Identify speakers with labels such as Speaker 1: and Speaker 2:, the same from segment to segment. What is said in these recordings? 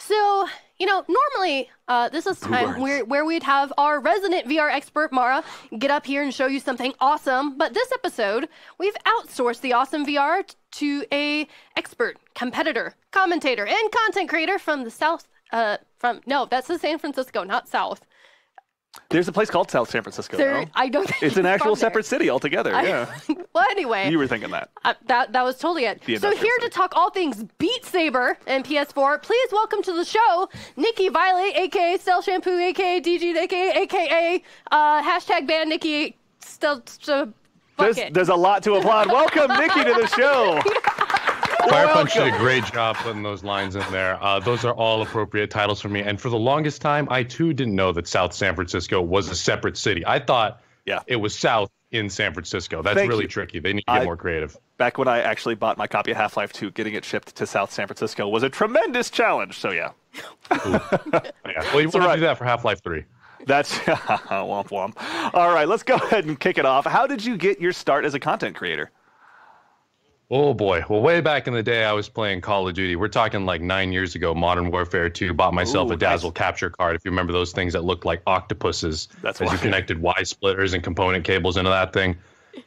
Speaker 1: So, normally this is time where we'd have our resident VR expert, Mara, get up here and show you something awesome. But this episode, we've outsourced the awesome VR to a expert, competitor, commentator, and content creator from the South. No, that's the San Francisco, not South.
Speaker 2: There's a place called South San Francisco.
Speaker 1: No? I don't think
Speaker 2: it's an actual separate city altogether. Yeah.
Speaker 1: Well, anyway,
Speaker 2: you were thinking that.
Speaker 1: That was totally it. So here to talk all things Beat Saber and PS4, please welcome to the show Nicky Violet, aka StealthShampoo, aka DG, aka hashtag ban Nicky.
Speaker 2: There's a lot to applaud. Welcome, Nicky, to the show.
Speaker 3: Fire Punch did a great job putting those lines in there. Those are all appropriate titles for me. And for the longest time, I too didn't know that South San Francisco was a separate city. I thought it was South in San Francisco. That's really tricky. They need to get more creative.
Speaker 2: Back when I actually bought my copy of Half-Life 2, getting it shipped to South San Francisco was a tremendous challenge. So yeah.
Speaker 3: Well, you want to do that for Half-Life 3.
Speaker 2: That's womp womp. All right, let's go ahead and kick it off. How did you get your start as a content creator?
Speaker 3: Oh boy. Well, way back in the day, I was playing Call of Duty. We're talking like 9 years ago, Modern Warfare 2. Bought myself a Dazzle capture card, if you remember those things that looked like octopuses. That's as you connected Y-splitters and component cables into that thing.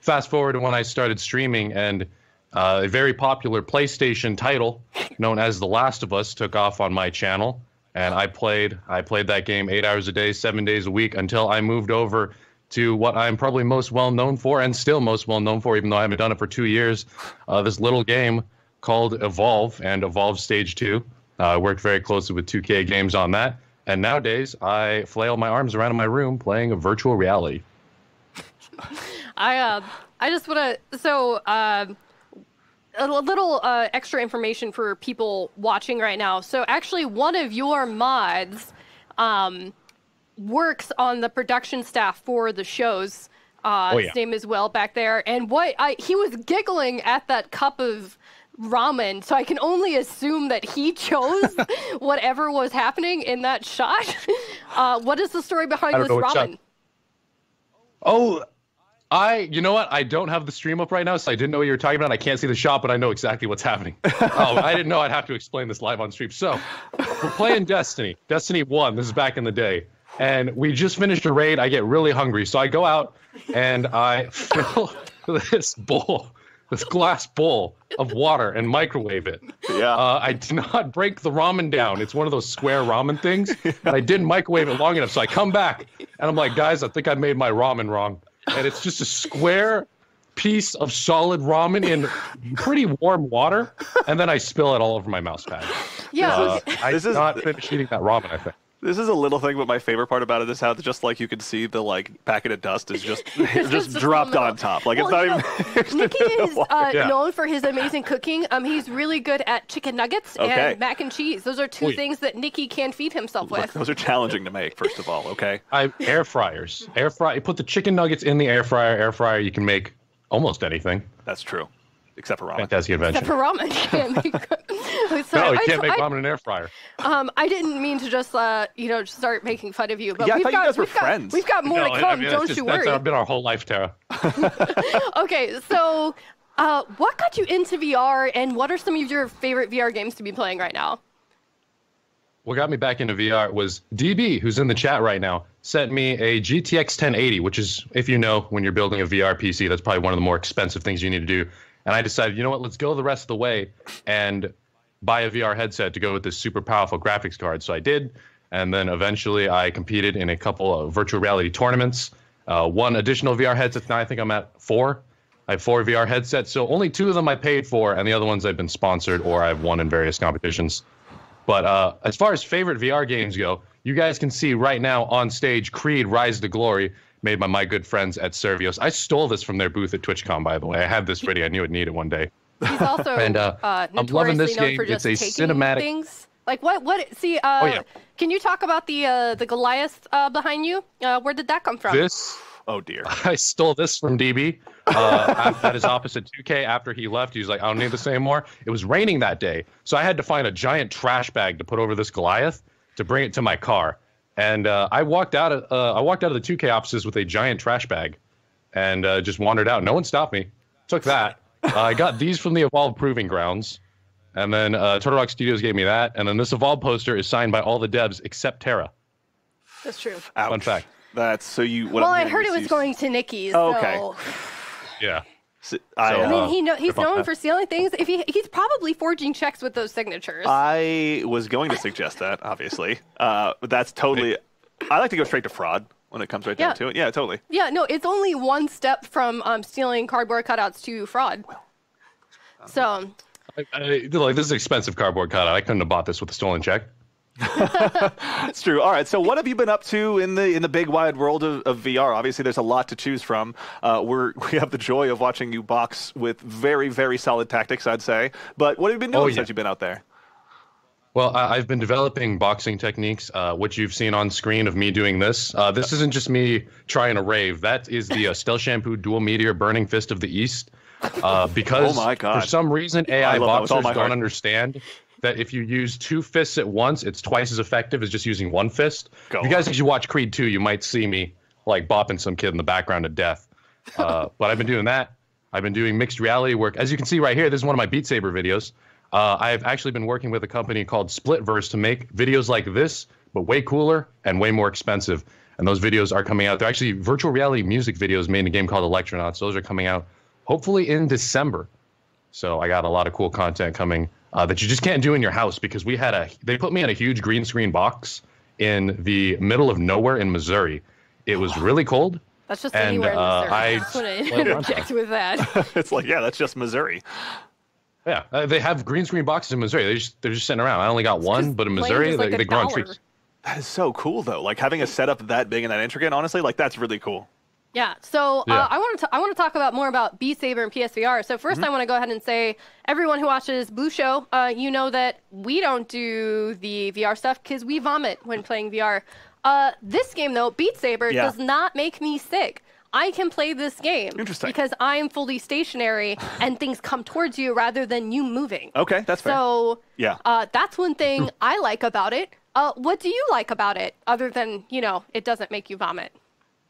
Speaker 3: Fast forward to when I started streaming, and a very popular PlayStation title known as The Last of Us took off on my channel. And I played that game 8 hours a day, 7 days a week, until I moved over to what I'm probably most well known for, and still most well known for, even though I haven't done it for 2 years, this little game called Evolve and Evolve Stage 2. I worked very closely with 2K Games on that, and nowadays I flail my arms around in my room playing a virtual reality.
Speaker 1: I just want to, a little extra information for people watching right now. So actually one of your mods, works on the production staff for the shows. His name is Will back there, and he was giggling at that cup of ramen, so I can only assume that he chose whatever was happening in that shot. What is the story behind this ramen?
Speaker 3: You know what? I don't have the stream up right now, so I didn't know what you were talking about. I can't see the shot, but I know exactly what's happening. I didn't know I'd have to explain this live on stream. So, we're playing Destiny 1. This is back in the day. And we just finished a raid. I get really hungry. So I go out and I fill this glass bowl of water and microwave it.
Speaker 2: Yeah.
Speaker 3: I did not break the ramen down. It's one of those square ramen things. And I didn't microwave it long enough. So I come back and I'm like, guys, I think I made my ramen wrong. And it's just a square piece of solid ramen in pretty warm water. And then I spill it all over my mouse pad.
Speaker 1: Yeah.
Speaker 3: I did not finish eating that ramen, I think.
Speaker 2: This is a little thing, but my favorite part about it is how just like you can see the packet of dust is just dropped on top. Like it's not even.
Speaker 1: Nicky is known for his amazing cooking. He's really good at chicken nuggets and mac and cheese. Those are two things that Nicky can feed himself with.
Speaker 2: Look, those are challenging to make, first of all. Okay.
Speaker 3: Air fryers. You put the chicken nuggets in the air fryer. Air fryer. You can make almost anything.
Speaker 2: That's true. Except for ramen.
Speaker 3: Fantastic invention.
Speaker 1: Except for ramen.
Speaker 3: No, you can't make ramen in an air fryer.
Speaker 1: I didn't mean to just, just start making fun of you. But
Speaker 2: I thought you guys were friends.
Speaker 1: We've got more to come. Don't you worry.
Speaker 3: That's been our whole life, Tara.
Speaker 1: Okay, so what got you into VR, and what are some of your favorite VR games to be playing right now?
Speaker 3: What got me back into VR was DB, who's in the chat right now, sent me a GTX 1080, which is, if you know, when you're building a VR PC, that's probably one of the more expensive things you need to do. And I decided, you know what, let's go the rest of the way and buy a VR headset to go with this super powerful graphics card. So I did. And then eventually I competed in a couple of virtual reality tournaments. One additional VR headset. Now I think I'm at 4. I have 4 VR headsets. So only 2 of them I paid for, and the other ones I've been sponsored or I've won in various competitions. But as far as favorite VR games go, you guys can see right now on stage Creed Rise to Glory, made by my good friends at Servios. I stole this from their booth at TwitchCon, by the way. I had this ready. I knew I'd need it one day.
Speaker 1: He's also
Speaker 3: and I'm loving this game. It's a cinematic
Speaker 1: things. Like what? See, can you talk about the Goliath behind you? Where did that come from?
Speaker 2: Oh dear.
Speaker 3: I stole this from DB. At his opposite 2K after he left. He was like, I don't need this anymore. It was raining that day, so I had to find a giant trash bag to put over this Goliath to bring it to my car. And I walked out of the 2K offices with a giant trash bag, and just wandered out. No one stopped me. Took that. I got these from the Evolve Proving Grounds, And then Turtle Rock Studios gave me that. And then this Evolve poster is signed by all the devs except Terra.
Speaker 1: That's true.
Speaker 2: Ouch.
Speaker 3: Fun fact.
Speaker 2: That's so you.
Speaker 1: Well, I heard it was going to Nicky.
Speaker 2: Oh, okay.
Speaker 1: So.
Speaker 3: Yeah.
Speaker 1: I mean, he's known for stealing things. If he's probably forging checks with those signatures.
Speaker 2: I was going to suggest that, obviously. But that's totally. I like to go straight to fraud when it comes right down to it. Yeah, totally.
Speaker 1: Yeah, no, it's only one step from stealing cardboard cutouts to fraud. So.
Speaker 3: Like, this is expensive cardboard cutout. I couldn't have bought this with a stolen check.
Speaker 2: It's true. All right. So what have you been up to in the big wide world of VR? Obviously, there's a lot to choose from. We have the joy of watching you box with very, very solid tactics, I'd say. But what have you been doing since you've been out there?
Speaker 3: Well, I've been developing boxing techniques, which you've seen on screen of me doing this. This isn't just me trying to rave. That is the StealthShampoo Dual Meteor Burning Fist of the East. Because
Speaker 2: oh my God.
Speaker 3: For some reason, AI boxers don't understand that if you use 2 fists at once, it's twice as effective as just using 1 fist. If you guys actually watch Creed 2, you might see me like bopping some kid in the background to death. But I've been doing that. I've been doing mixed reality work. As you can see right here, this is one of my Beat Saber videos. I've actually been working with a company called Splitverse to make videos like this, but way cooler and way more expensive. And those videos are coming out. They're actually virtual reality music videos made in a game called Electronauts. Those are coming out hopefully in December. So I got a lot of cool content coming that you just can't do in your house because they put me in a huge green screen box in the middle of nowhere in Missouri. It was really cold.
Speaker 1: That's just anywhere in Missouri. I just want to interject with that.
Speaker 2: It's like, yeah, that's just Missouri.
Speaker 3: Yeah, they have green screen boxes in Missouri. They're just sitting around. I only got one, but in Missouri, they grow on trees.
Speaker 2: That is so cool, though. Like having a setup that big and that intricate, honestly, like that's really cool.
Speaker 1: Yeah, so I want to talk more about Beat Saber and PSVR. So first, I want to go ahead and say, everyone who watches Blue Show, you know that we don't do the VR stuff because we vomit when playing VR. This game, though, Beat Saber, does not make me sick. I can play this game because I am fully stationary and things come towards you rather than you moving.
Speaker 2: Okay, that's fair.
Speaker 1: So that's one thing I like about it. What do you like about it other than, it doesn't make you vomit?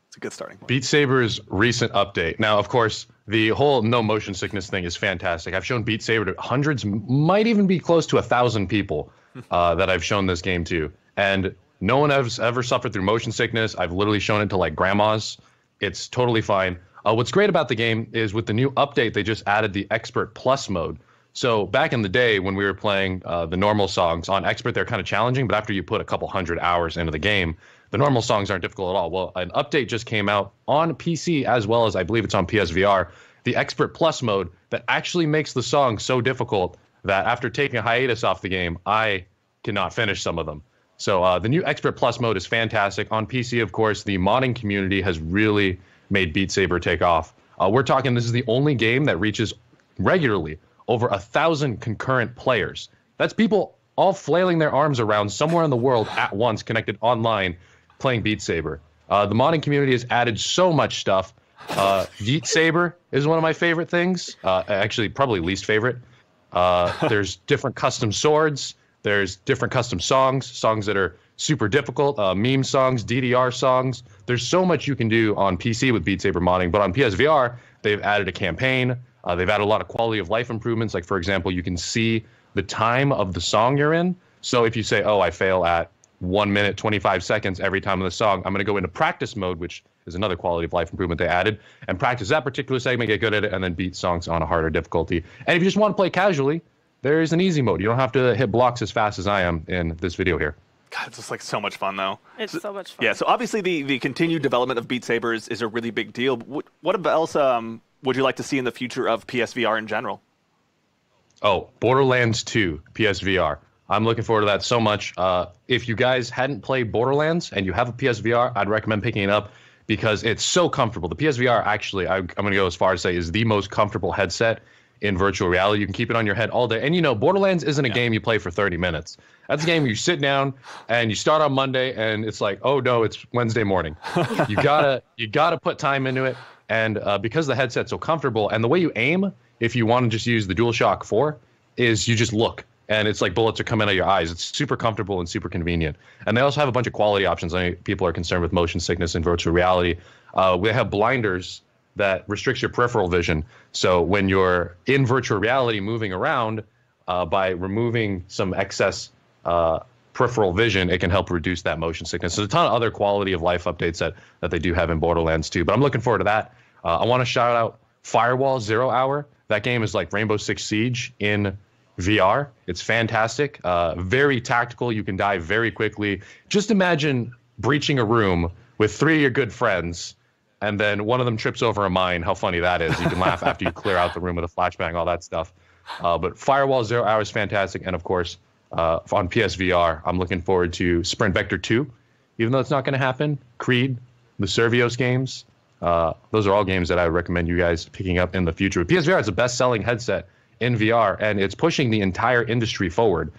Speaker 2: It's a good starting point.
Speaker 3: Beat Saber's recent update. Now, of course, the whole no motion sickness thing is fantastic. I've shown Beat Saber to hundreds, might even be close to 1,000 people that I've shown this game to. And no one has ever suffered through motion sickness. I've literally shown it to like grandmas. It's totally fine. What's great about the game is with the new update, they just added the Expert Plus mode. So back in the day when we were playing the normal songs on Expert, they're kind of challenging. But after you put a couple hundred hours into the game, the normal songs aren't difficult at all. Well, an update just came out on PC as well as I believe it's on PSVR, the Expert Plus mode that actually makes the song so difficult that after taking a hiatus off the game, I cannot finish some of them. So the new Expert Plus mode is fantastic. On PC, of course, the modding community has really made Beat Saber take off. We're talking this is the only game that reaches regularly over 1,000 concurrent players. That's people all flailing their arms around somewhere in the world at once, connected online, playing Beat Saber. The modding community has added so much stuff. Beat Saber is one of my favorite things. Actually, probably least favorite. There's different custom swords. There's different custom songs that are super difficult, meme songs, DDR songs. There's so much you can do on PC with Beat Saber modding, but on PSVR, they've added a campaign. They've added a lot of quality of life improvements. Like, for example, you can see the time of the song you're in. So if you say, oh, I fail at 1 minute, 25 seconds every time of the song, I'm going to go into practice mode, which is another quality of life improvement they added, and practice that particular segment, get good at it, and then beat songs on a harder difficulty. And if you just want to play casually, there is an easy mode. You don't have to hit blocks as fast as I am in this video here.
Speaker 2: God, it's just like so much fun, though.
Speaker 1: It's so much fun.
Speaker 2: Yeah, so obviously the continued development of Beat Saber is a really big deal. What else would you like to see in the future of PSVR in general?
Speaker 3: Oh, Borderlands 2 PSVR. I'm looking forward to that so much. If you guys hadn't played Borderlands and you have a PSVR, I'd recommend picking it up because it's so comfortable. The PSVR, actually, I'm going to go as far as say, is the most comfortable headset in virtual reality. You can keep it on your head all day. And, Borderlands isn't a game you play for 30 minutes. That's a game where you sit down and you start on Monday and it's like, oh, no, it's Wednesday morning. You gotta put time into it. And because the headset's so comfortable and the way you aim, if you want to just use the DualShock 4, is you just look. And it's like bullets are coming out of your eyes. It's super comfortable and super convenient. And they also have a bunch of quality options. I mean, people are concerned with motion sickness in virtual reality. We have blinders that restricts your peripheral vision. So when you're in virtual reality moving around, by removing some excess peripheral vision, it can help reduce that motion sickness. There's a ton of other quality of life updates that they do have in Borderlands 2, but I'm looking forward to that. I want to shout out Firewall 0 Hour. That game is like Rainbow Six Siege in VR. It's fantastic. Very tactical. You can die very quickly. Just imagine breaching a room with 3 of your good friends, and then one of them trips over a mine. How funny that is. You can laugh after you clear out the room with a flashbang, all that stuff. But Firewall 0 Hour is fantastic. And of course, on PSVR, I'm looking forward to Sprint Vector 2, even though it's not going to happen. Creed, the Servios games. Those are all games that I would recommend you guys picking up in the future. PSVR is the best-selling headset in VR, and it's pushing the entire industry forward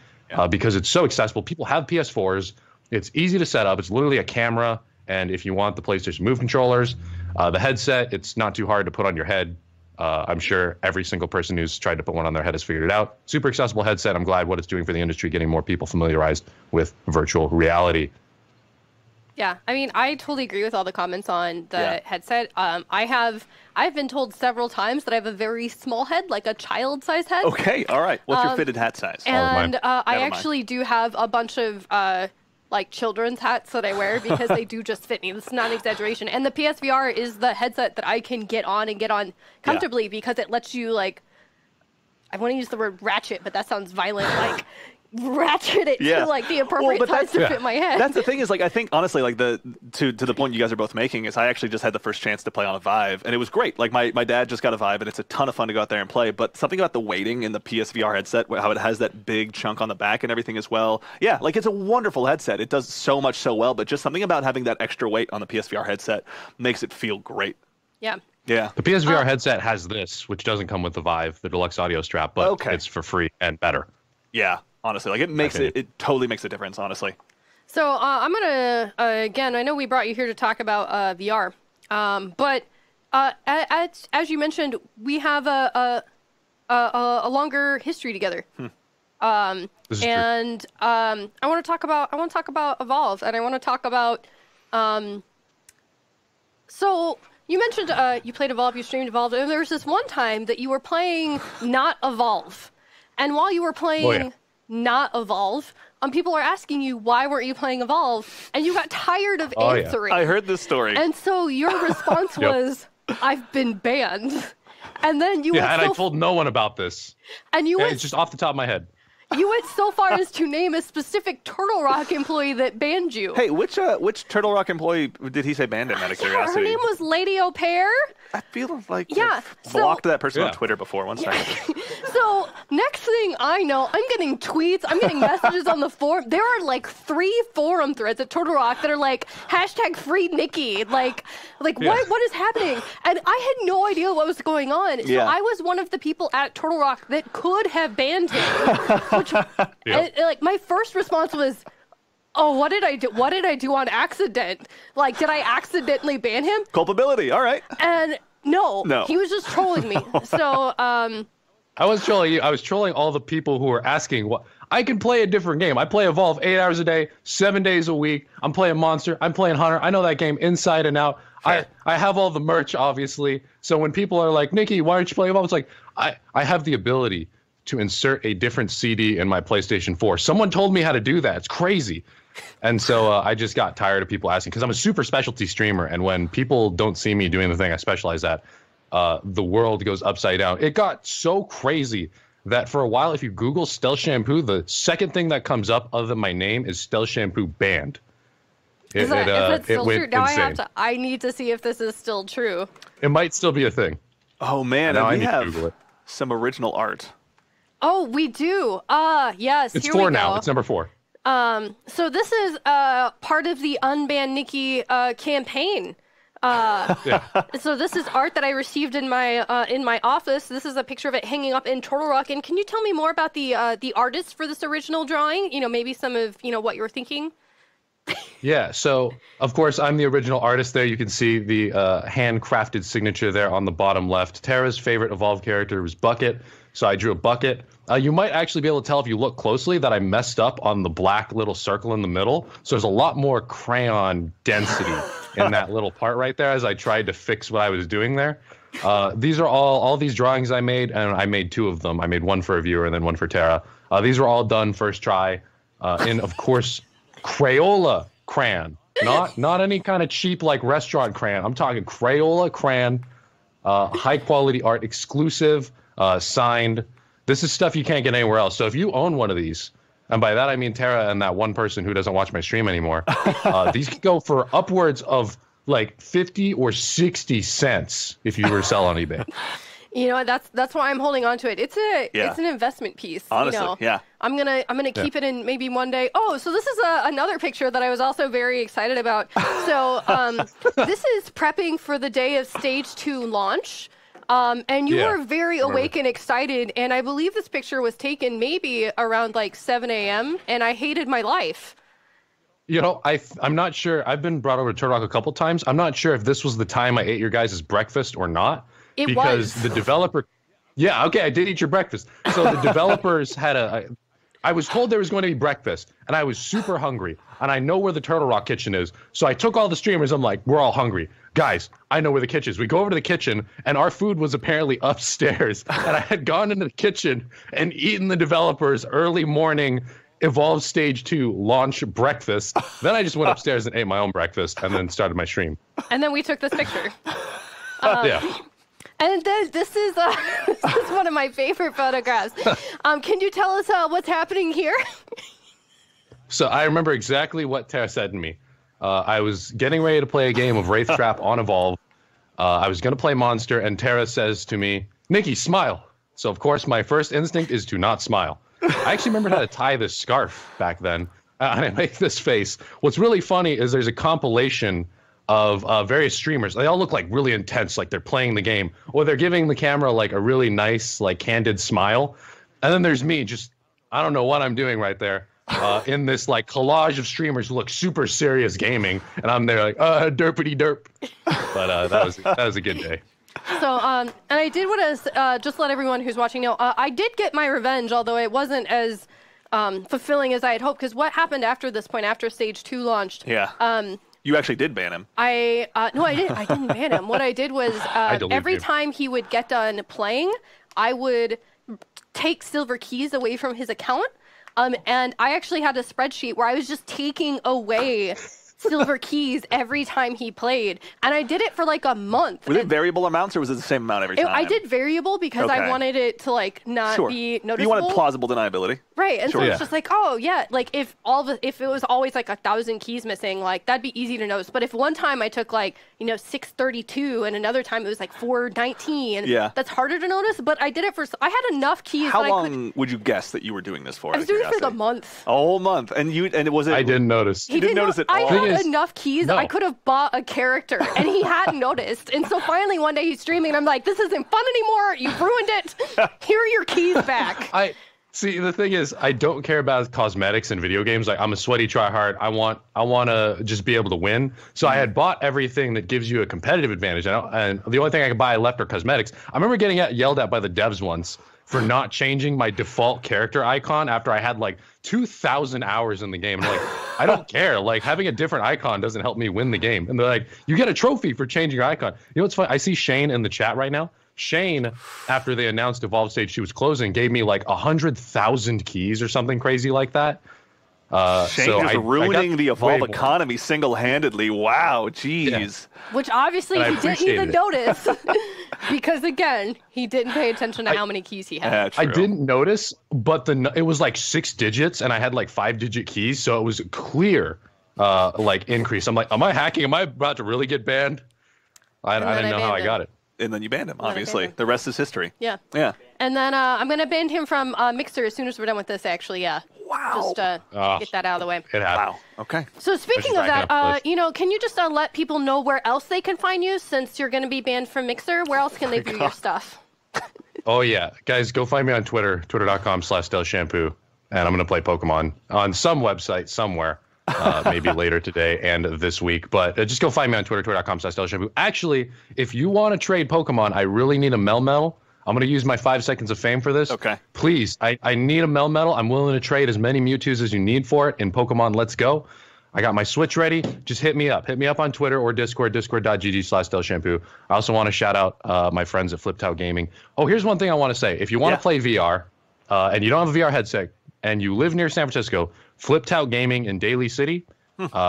Speaker 3: because it's so accessible. People have PS4s. It's easy to set up. It's literally a camera, and if you want the PlayStation Move controllers, the headset, it's not too hard to put on your head. I'm sure every single person who's tried to put one on their head has figured it out. Super accessible headset. I'm glad what it's doing for the industry, getting more people familiarized with virtual reality.
Speaker 1: Yeah, I mean, I totally agree with all the comments on the headset. I've been told several times that I have a very small head, like a child-sized head.
Speaker 2: Okay, all right. What's your fitted hat size?
Speaker 1: And I actually do have a bunch of like children's hats that I wear because they do just fit me. This is not an exaggeration. And the PSVR is the headset that I can get on comfortably because it lets you, like, I want to use the word ratchet, but that sounds violent, like ratchet it to like the appropriate size to fit my head.
Speaker 2: That's the thing is, like, I think honestly, like, to the point you guys are both making is I actually just had the first chance to play on a Vive, and it was great. Like, my dad just got a Vive, and it's a ton of fun to go out there and play, but something about the weighting in the PSVR headset, how it has that big chunk on the back and everything as well. Yeah, like, it's a wonderful headset. It does so much so well, but just something about having that extra weight on the PSVR headset makes it feel great.
Speaker 1: Yeah.
Speaker 2: Yeah.
Speaker 3: The PSVR headset has this, which doesn't come with the Vive, the deluxe audio strap, but it's for free and better.
Speaker 2: Yeah. Honestly, like, it totally makes a difference, honestly.
Speaker 1: So I'm going to, again, I know we brought you here to talk about VR, but as you mentioned, we have a longer history together. I want to talk about Evolve, and I want to talk about, so you mentioned you played Evolve, you streamed Evolve, and there was this one time that you were playing not Evolve, and while you were playing not Evolve, people are asking you, why weren't you playing Evolve? And you got tired of answering.
Speaker 2: I heard this story.
Speaker 1: And so your response was, I've been banned. And then you
Speaker 3: I told no one about this.
Speaker 1: And
Speaker 3: it's just off the top of my head.
Speaker 1: You went so far as to name a specific Turtle Rock employee that banned you.
Speaker 2: Hey, which Turtle Rock employee did he say banned him, out of curiosity?
Speaker 1: Her name was Lady Au Pair.
Speaker 2: I feel like I've blocked that person on Twitter before. One second.
Speaker 1: So next thing I know, I'm getting tweets, I'm getting messages on the forum. There are like 3 forum threads at Turtle Rock that are like #free Nicky. Like what is happening? And I had no idea what was going on. So I was one of the people at Turtle Rock that could have banned him. Which, like, my first response was, oh, what did I do? What did I do on accident? Like, did I accidentally ban him?
Speaker 2: Culpability, all right.
Speaker 1: And no, he was just trolling me. So,
Speaker 3: I was trolling you. I was trolling all the people who were asking what I can play a different game. I play Evolve 8 hours a day, 7 days a week. I'm playing Monster. I'm playing Hunter. I know that game inside and out. I have all the merch, obviously. So when people are like, Nicky, why aren't you playing Evolve? It's like, I have the ability to insert a different CD in my PlayStation 4. Someone told me how to do that. It's crazy. And so I just got tired of people asking, because I'm a super specialty streamer, and when people don't see me doing the thing I specialize at, the world goes upside down. It got so crazy that for a while, if you Google StealthShampoo, the second thing that comes up other than my name is StealthShampoo banned.
Speaker 1: If it's still true, now I need to see if this is still true.
Speaker 3: It might still be a thing.
Speaker 2: Oh man, and we have some original art.
Speaker 1: Oh, we do. Yes.
Speaker 3: It's 4 now. It's number 4.
Speaker 1: So this is part of the Unbanned Nicky campaign. So this is art that I received in my office. This is a picture of it hanging up in Turtle Rock. And can you tell me more about the artist for this original drawing? You know, maybe some of what you were thinking.
Speaker 3: Yeah. So of course I'm the original artist there. You can see the handcrafted signature there on the bottom left. Tara's favorite Evolve character was Bucket. So I drew a bucket. You might actually be able to tell if you look closely that I messed up on the black little circle in the middle. So there's a lot more crayon density in that little part right there as I tried to fix what I was doing there. These are all these drawings I made, and I made 2 of them. I made one for a viewer and then one for Tara. These were all done first try in, of course, Crayola crayon. Not any kind of cheap like restaurant crayon. I'm talking Crayola crayon, high quality art, exclusive, signed. This is stuff you can't get anywhere else. So if you own one of these, and by that I mean Tara and that one person who doesn't watch my stream anymore, these could go for upwards of like 50 or 60 cents if you were to sell on eBay.
Speaker 1: You know, that's why I'm holding on to it. It's an investment piece.
Speaker 2: Honestly,
Speaker 1: you know?
Speaker 2: yeah.
Speaker 1: I'm gonna keep it in maybe one day. Oh, so this is another picture that I was also very excited about. So this is prepping for the day of Stage 2 launch. And you were very awake and excited, and I believe this picture was taken maybe around like 7 a.m., and I hated my life.
Speaker 3: You know, I'm not sure. I've been brought over to Turtle Rock a couple times. I'm not sure if this was the time I ate your guys' breakfast or not. Because the developer... Yeah, okay, I did eat your breakfast. So the developers had I was told there was going to be breakfast, and I was super hungry, and I know where the Turtle Rock kitchen is. So I took all the streamers. I'm like, we're all hungry. Guys, I know where the kitchen is. We go over to the kitchen, and our food was apparently upstairs. And I had gone into the kitchen and eaten the developers' early morning Evolve Stage 2 launch breakfast. Then I just went upstairs and ate my own breakfast and then started my stream.
Speaker 1: And then we took this picture.
Speaker 3: Yeah.
Speaker 1: And this is one of my favorite photographs. Can you tell us what's happening here?
Speaker 3: So I remember exactly what Tara said to me. I was getting ready to play a game of Wraith Trap on Evolve. I was going to play Monster, and Tara says to me, Nicky, smile. So, of course, my first instinct is to not smile. I actually remembered how to tie this scarf back then, and I make this face. What's really funny is there's a compilation of various streamers. They all look like really intense, like they're playing the game, or they're giving the camera like a really nice, like candid smile. And then there's me, just, I don't know what I'm doing right there, in this like collage of streamers who look super serious gaming, and I'm there like, derpity derp. But that was a good day.
Speaker 1: So, and I did want to just let everyone who's watching know, I did get my revenge, although it wasn't as fulfilling as I had hoped, because what happened after this point, after Stage 2 launched?
Speaker 2: Yeah. You actually did ban him.
Speaker 1: No, I didn't ban him. What I did was every time he would get done playing, I would take silver keys away from his account. And I actually had a spreadsheet where I was just taking away silver keys every time he played. And I did it for like a month.
Speaker 2: Was it variable amounts, or was it the same amount every time?
Speaker 1: I did variable because I wanted it to like not be noticeable.
Speaker 2: You wanted plausible deniability.
Speaker 1: Right. And so it's just like, oh yeah, like if it was always like 1,000 keys missing, like that'd be easy to notice. But if one time I took like, 632 and another time it was like 419, that's harder to notice. But I did it I had enough keys.
Speaker 2: How long would you guess that you were doing this for?
Speaker 1: I was doing it for like a month.
Speaker 2: A whole month. And was it?
Speaker 3: I didn't notice.
Speaker 1: He didn't notice it. I had enough keys.
Speaker 3: No.
Speaker 1: I could have bought a character, and he hadn't noticed. And so finally one day he's streaming, and I'm like, this isn't fun anymore. You've ruined it. Here are your keys back.
Speaker 3: See, the thing is, I don't care about cosmetics in video games. Like, I'm a sweaty tryhard. I want to just be able to win. So I had bought everything that gives you a competitive advantage. And the only thing I could buy left are cosmetics. I remember getting yelled at by the devs once for not changing my default character icon after I had like 2,000 hours in the game. And I'm like, I don't care. Like, having a different icon doesn't help me win the game. And they're like, you get a trophy for changing your icon. You know what's funny? I see Shane in the chat right now. Shane, after they announced Evolve Stage 2 was closing, gave me like 100,000 keys or something crazy like that.
Speaker 2: Shane is ruining the Evolve economy single-handedly. Wow, jeez.
Speaker 1: Yeah. Which obviously he didn't even notice. Because again, he didn't pay attention to how many keys he had.
Speaker 3: I didn't notice, but it was like 6 digits, and I had like 5-digit keys, so it was clear like increase. I'm like, am I hacking? Am I about to really get banned? I didn't know how I got it.
Speaker 2: And then you banned him, obviously. The rest is history.
Speaker 1: Yeah.
Speaker 2: Yeah.
Speaker 1: And then I'm going to ban him from Mixer as soon as we're done with this, actually, yeah.
Speaker 2: Wow.
Speaker 1: Just get that out of the way.
Speaker 3: It happened.
Speaker 2: Wow. Okay.
Speaker 1: So speaking of that, can you just let people know where else they can find you since you're going to be banned from Mixer? Where else can they view your stuff?
Speaker 3: Oh, yeah. Guys, go find me on Twitter, twitter.com/StealthShampoo. And I'm going to play Pokemon on some website somewhere. Maybe later today and this week, but just go find me on Twitter, twitter.com/StealthShampoo. Actually, if you want to trade Pokemon, I really need a Melmetal. I'm going to use my 5 seconds of fame for this.
Speaker 2: Okay.
Speaker 3: Please, I need a Melmetal. I'm willing to trade as many Mewtwo's as you need for it in Pokemon Let's Go. I got my Switch ready. Just hit me up. Hit me up on Twitter or Discord, discord.gg/StealthShampoo. I also want to shout out my friends at Flipped Out Gaming. Oh, here's one thing I want to say. If you want to play VR and you don't have a VR headset and you live near San Francisco, Flipped Out Gaming in Daly City,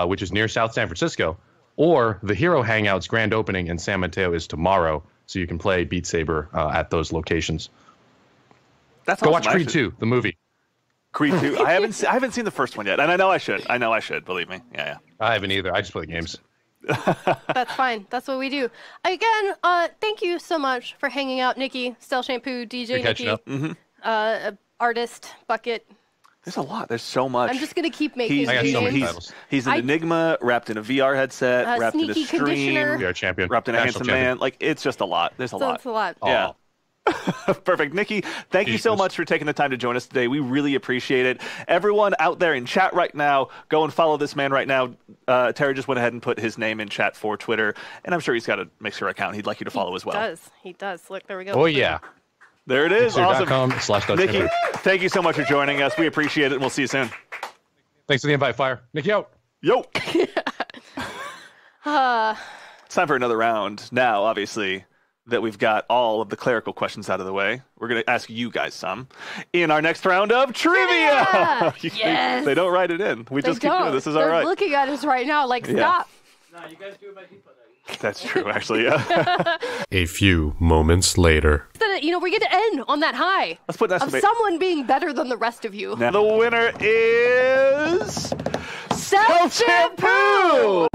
Speaker 3: which is near South San Francisco, or the Hero Hangouts grand opening in San Mateo is tomorrow, so you can play Beat Saber at those locations.
Speaker 2: That's
Speaker 3: Go
Speaker 2: awesome.
Speaker 3: watch Creed 2, the movie.
Speaker 2: Creed 2. I haven't seen the first one yet, and I know I should. Believe me. Yeah.
Speaker 3: I haven't either. I just play the games.
Speaker 1: That's fine. That's what we do. Again, thank you so much for hanging out, Nicky, StealthShampoo, DJ Nicky, artist, Bucket.
Speaker 2: There's a lot. There's so much.
Speaker 1: I'm just gonna keep making.
Speaker 2: He's an Enigma wrapped in a VR headset, wrapped in a stream,
Speaker 3: VR champion,
Speaker 2: wrapped in a handsome man. Like, it's just a lot. There's a lot.
Speaker 1: It's a lot.
Speaker 2: Yeah. Perfect. Nicky, thank you so much for taking the time to join us today. We really appreciate it. Everyone out there in chat right now, go and follow this man right now. Terry just went ahead and put his name in chat for Twitter, and I'm sure he's got a Mixer account he'd like you to follow as well.
Speaker 1: He does. Look, there we go.
Speaker 3: Oh, yeah.
Speaker 2: There it is. Awesome.
Speaker 3: Nicky,
Speaker 2: thank you so much for joining us. We appreciate it, and we'll see you soon.
Speaker 3: Thanks for the invite, Fire. Nicky out.
Speaker 2: Yo. It's time for another round. Now, obviously, that we've got all of the clerical questions out of the way, we're going to ask you guys some in our next round of trivia.
Speaker 1: Yes.
Speaker 2: They don't write it in. We just keep doing this. Is all right.
Speaker 1: They're looking at us right now like, stop.
Speaker 4: No, you guys do it by default.
Speaker 2: That's true, actually. Yeah.
Speaker 5: A few moments later.
Speaker 1: We get to end on that high.
Speaker 2: Let's put that
Speaker 1: of someone being better than the rest of you.
Speaker 2: Now the winner is StealthShampoo.